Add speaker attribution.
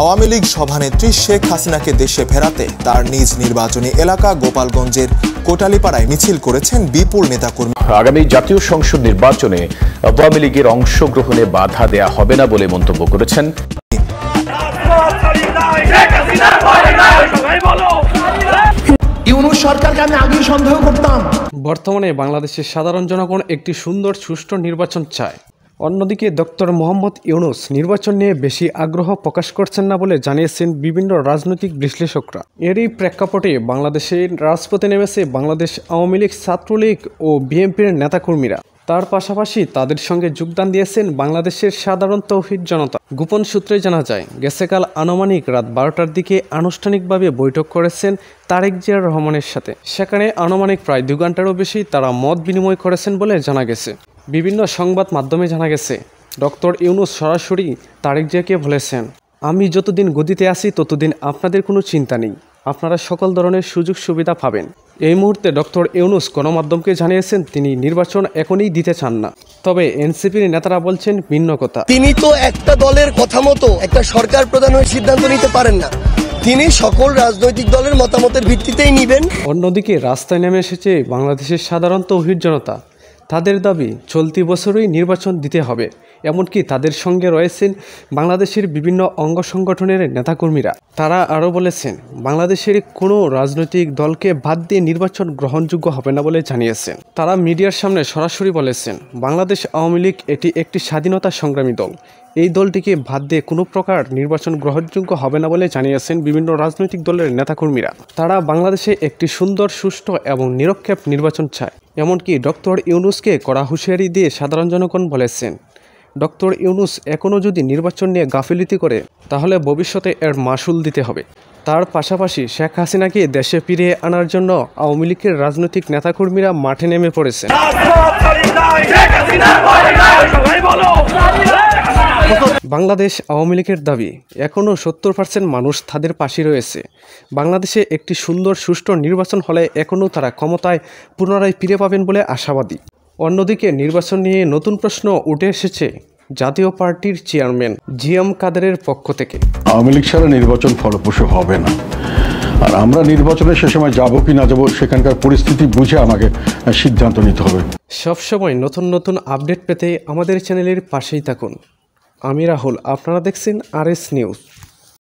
Speaker 1: আওয়ামী লীগ সভানেত্রী শেখ হাসিনাকে দেশে ফেরাতে তার নিজ নির্বাচনী এলাকা গোপালগঞ্জের কোটালীপাড়ায় মিছিল করেছেন বিপুল নেতাকর্মী।
Speaker 2: আগামী জাতীয় সংসদ নির্বাচনে আওয়ামী লীগের অংশগ্রহণে বাধা দেয়া হবে না বলে মন্তব্য করেছেন।
Speaker 3: ইউনূস সরকারকে আমি আগেই সন্দেহ করতাম।
Speaker 4: বর্তমানে বাংলাদেশের সাধারণ জনগণ একটি সুন্দর সুষ্ঠু নির্বাচন চায়। অন্যদিকে ডক্টর মোহাম্মদ ইউনূস নির্বাচন নিয়ে বেশি আগ্রহ প্রকাশ করছেন না বলে জানিয়েছেন বিভিন্ন রাজনৈতিক বিশ্লেষকরা। এরই প্রেক্ষাপটে বাংলাদেশের রাজপথে নেমেছে বাংলাদেশ আওয়ামী লীগ, ছাত্রলীগ ও বিএনপির নেতাকর্মীরা। তার পাশাপাশি তাদের সঙ্গে যোগদান দিয়েছেন বাংলাদেশের সাধারণ তৌহিদ জনতা। গোপন সূত্রে জানা যায়, গেছেকাল আনুমানিক রাত 12টার দিকে আনুষ্ঠানিকভাবে বৈঠক করেছেন তারেক জিয়া রহমানের সাথে। সেখানে আনুমানিক প্রায় 2 ঘন্টারও বেশি তারা মত বিনিময় করেছেন বলে জানা গেছে। বিভিন্ন সংবাদ মাধ্যমে জানা গেছে, ডক্টর ইউনূস সরাসরি তারেক জিয়াকে বলেছেন, আমি যতদিন গদিতে আছি ততদিন আপনাদের কোনো চিন্তা নেই, আপনারা সকল ধরনের সুযোগ সুবিধা পাবেন। এই মুহূর্তে ডক্টর ইউনূস গণমাধ্যমকে জানিয়েছেন তিনি নির্বাচন এখনই দিতে চান না। তবে এনসিপির নেতারা বলছেন ভিন্ন কথা।
Speaker 5: তিনি তো একটা দলের কথা মতো একটা সরকার প্রধান হয়ে সিদ্ধান্ত নিতে পারেন না, তিনি সকল রাজনৈতিক দলের মতামতের ভিত্তিতেই নেবেন।
Speaker 4: অন্যদিকে রাস্তায় নেমে এসেছে বাংলাদেশের সাধারণ তৌহিদ জনতা। তাদের দাবি চলতি বছরই নির্বাচন দিতে হবে। এমনকি তাদের সঙ্গে রয়েছেন বাংলাদেশের বিভিন্ন অঙ্গ সংগঠনের নেতাকর্মীরা। তারা আরও বলেছেন, বাংলাদেশের কোনো রাজনৈতিক দলকে বাদ দিয়ে নির্বাচন গ্রহণযোগ্য হবে না বলে জানিয়েছেন। তারা মিডিয়ার সামনে সরাসরি বলেছেন, বাংলাদেশ আওয়ামী লীগ এটি একটি স্বাধীনতা সংগ্রামী দল, এই দলটিকে বাদ দিয়ে কোনো প্রকার নির্বাচন গ্রহণযোগ্য হবে না বলে জানিয়েছেন বিভিন্ন রাজনৈতিক দলের নেতাকর্মীরা। তারা বাংলাদেশে একটি সুন্দর, সুষ্ঠু এবং নিরপেক্ষ নির্বাচন চায়। এমনকি ডক্টর ইউনূসকে কড়া হুঁশিয়ারি দিয়ে সাধারণ জনগণ বলেছেন, ডক্টর ইউনূস এখনও যদি নির্বাচন নিয়ে গাফিলতি করে তাহলে ভবিষ্যতে এর মাসুল দিতে হবে। তার পাশাপাশি শেখ হাসিনাকে দেশে ফিরিয়ে আনার জন্য আওয়ামী লীগের রাজনৈতিক নেতাকর্মীরা মাঠে নেমে পড়েছেন। বাংলাদেশ আওয়ামী লীগের দাবি, এখনও 70% মানুষ তাদের পাশে রয়েছে। বাংলাদেশে একটি সুন্দর সুষ্ঠু নির্বাচন হলে এখনও তারা ক্ষমতায় পুনরায় ফিরে পাবেন বলে আশাবাদী। অন্যদিকে নির্বাচন নিয়ে নতুন প্রশ্ন উঠে এসেছে জাতীয় পার্টির চেয়ারম্যান জিএম কাদেরের পক্ষ থেকে।
Speaker 6: আওয়ামী লীগ ছাড়া নির্বাচন ফলপ্রসূ হবে না, আর আমরা নির্বাচনে সে সময় যাবো কি না যাবো সেখানকার পরিস্থিতি বুঝে আমাকে সিদ্ধান্ত নিতে হবে।
Speaker 4: সবসময় নতুন নতুন আপডেট পেতে আমাদের চ্যানেলের পাশেই থাকুন। আমি রাহুল, আপনারা দেখছেন RS নিউজ।